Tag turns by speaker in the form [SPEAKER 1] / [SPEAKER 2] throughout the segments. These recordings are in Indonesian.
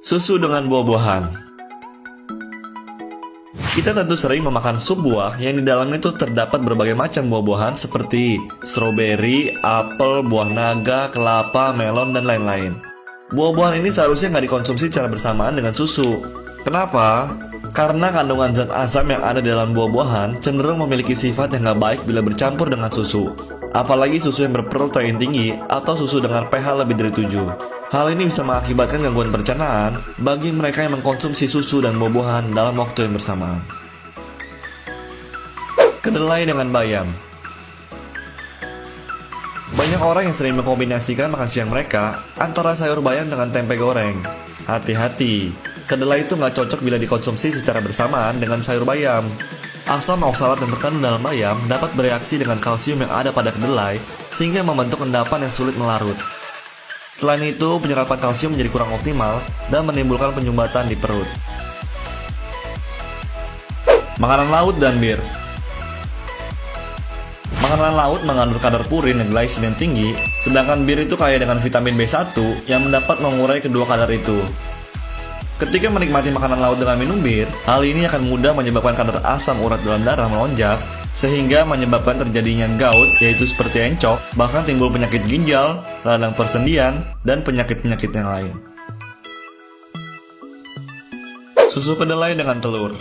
[SPEAKER 1] Susu dengan buah-buahan. Kita tentu sering memakan sup buah yang di dalamnya itu terdapat berbagai macam buah-buahan seperti stroberi, apel, buah naga, kelapa, melon, dan lain-lain. Buah-buahan ini seharusnya nggak dikonsumsi secara bersamaan dengan susu. Kenapa? Karena kandungan zat asam yang ada di dalam buah-buahan cenderung memiliki sifat yang nggak baik bila bercampur dengan susu. Apalagi susu yang berprotein tinggi atau susu dengan pH lebih dari 7. Hal ini bisa mengakibatkan gangguan pencernaan bagi mereka yang mengkonsumsi susu dan buah-buahan dalam waktu yang bersamaan. Kedelai dengan bayam. Banyak orang yang sering mengkombinasikan makan siang mereka antara sayur bayam dengan tempe goreng. Hati-hati, kedelai itu nggak cocok bila dikonsumsi secara bersamaan dengan sayur bayam. Asam oksalat yang terkandung dalam bayam dapat bereaksi dengan kalsium yang ada pada kedelai sehingga membentuk endapan yang sulit melarut. Selain itu, penyerapan kalsium menjadi kurang optimal dan menimbulkan penyumbatan di perut. Makanan laut dan bir. Makanan laut mengandung kadar purin dan glisin yang tinggi, sedangkan bir itu kaya dengan vitamin B1 yang dapat mengurai kedua kadar itu. Ketika menikmati makanan laut dengan minum bir, hal ini akan mudah menyebabkan kadar asam urat dalam darah melonjak, sehingga menyebabkan terjadinya gout, yaitu seperti encok, bahkan timbul penyakit ginjal, radang persendian, dan penyakit-penyakit yang lain. Susu kedelai dengan telur.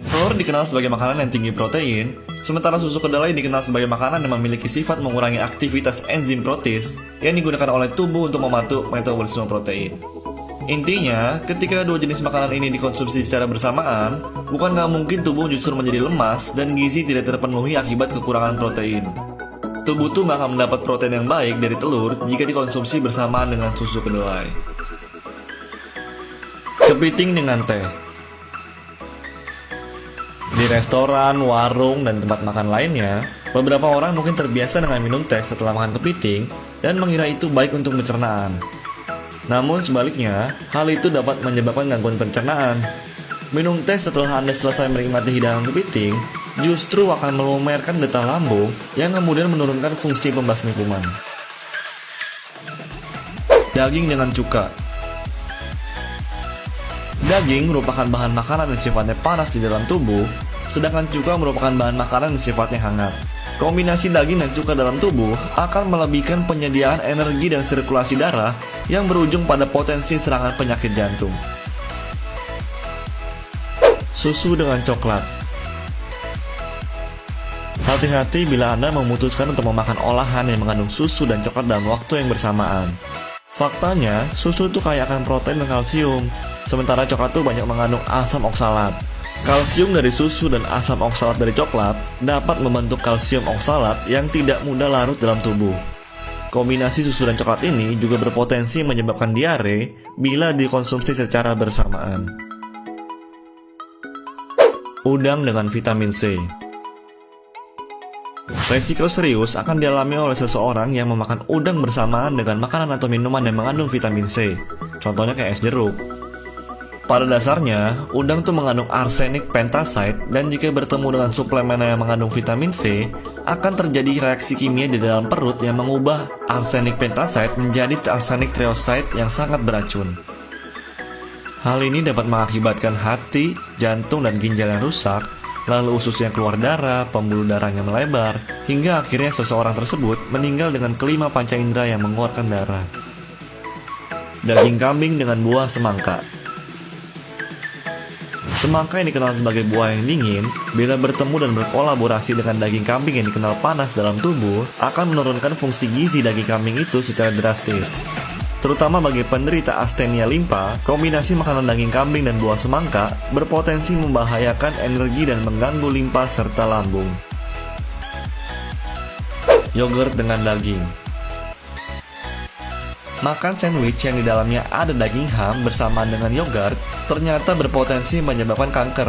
[SPEAKER 1] Telur dikenal sebagai makanan yang tinggi protein, sementara susu kedelai dikenal sebagai makanan yang memiliki sifat mengurangi aktivitas enzim protease yang digunakan oleh tubuh untuk membantu metabolisme protein. Intinya, ketika dua jenis makanan ini dikonsumsi secara bersamaan, bukan nggak mungkin tubuh justru menjadi lemas dan gizi tidak terpenuhi akibat kekurangan protein. Tubuh tuh nggak akan mendapat protein yang baik dari telur jika dikonsumsi bersamaan dengan susu kedelai. Kepiting dengan teh. Di restoran, warung, dan tempat makan lainnya, beberapa orang mungkin terbiasa dengan minum teh setelah makan kepiting dan mengira itu baik untuk pencernaan. Namun sebaliknya, hal itu dapat menyebabkan gangguan pencernaan. Minum teh setelah Anda selesai menikmati hidangan kepiting justru akan melumerkan getah lambung yang kemudian menurunkan fungsi pembasmi kuman. Daging dengan cuka. Daging merupakan bahan makanan yang sifatnya panas di dalam tubuh, sedangkan cuka merupakan bahan makanan yang sifatnya hangat. Kombinasi daging dan cuka dalam tubuh akan melebihkan penyediaan energi dan sirkulasi darah yang berujung pada potensi serangan penyakit jantung. Susu dengan coklat. Hati-hati bila Anda memutuskan untuk memakan olahan yang mengandung susu dan coklat dalam waktu yang bersamaan. Faktanya, susu itu kaya akan protein dan kalsium, sementara coklat itu banyak mengandung asam oksalat. Kalsium dari susu dan asam oksalat dari coklat dapat membentuk kalsium oksalat yang tidak mudah larut dalam tubuh. Kombinasi susu dan coklat ini juga berpotensi menyebabkan diare bila dikonsumsi secara bersamaan. Udang dengan vitamin C. Resiko serius akan dialami oleh seseorang yang memakan udang bersamaan dengan makanan atau minuman yang mengandung vitamin C. Contohnya kayak es jeruk. Pada dasarnya, udang tuh mengandung arsenik pentaside dan jika bertemu dengan suplemen yang mengandung vitamin C, akan terjadi reaksi kimia di dalam perut yang mengubah arsenik pentaside menjadi arsenik trioside yang sangat beracun. Hal ini dapat mengakibatkan hati, jantung, dan ginjal yang rusak, lalu usus yang keluar darah, pembuluh darahnya melebar, hingga akhirnya seseorang tersebut meninggal dengan kelima panca indera yang mengeluarkan darah. Daging kambing dengan buah semangka. Semangka yang dikenal sebagai buah yang dingin, bila bertemu dan berkolaborasi dengan daging kambing yang dikenal panas dalam tubuh, akan menurunkan fungsi gizi daging kambing itu secara drastis. Terutama bagi penderita astenia limpa, kombinasi makanan daging kambing dan buah semangka berpotensi membahayakan energi dan mengganggu limpa serta lambung. Yogurt dengan daging. Makan sandwich yang di dalamnya ada daging ham bersamaan dengan yogurt ternyata berpotensi menyebabkan kanker.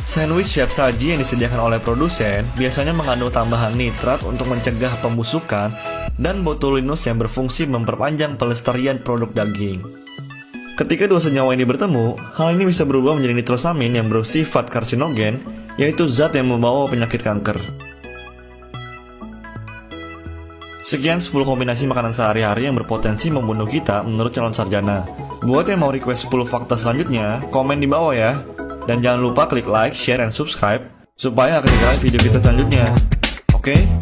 [SPEAKER 1] Sandwich siap saji yang disediakan oleh produsen biasanya mengandung tambahan nitrat untuk mencegah pembusukan dan botulinus yang berfungsi memperpanjang pelestarian produk daging. Ketika dua senyawa ini bertemu, hal ini bisa berubah menjadi nitrosamin yang bersifat karsinogen, yaitu zat yang membawa penyakit kanker. Sekian 10 kombinasi makanan sehari-hari yang berpotensi membunuh kita menurut calon sarjana. Buat yang mau request 10 fakta selanjutnya, komen di bawah ya. Dan jangan lupa klik like, share, dan subscribe supaya gak ketinggalan video kita selanjutnya. Oke?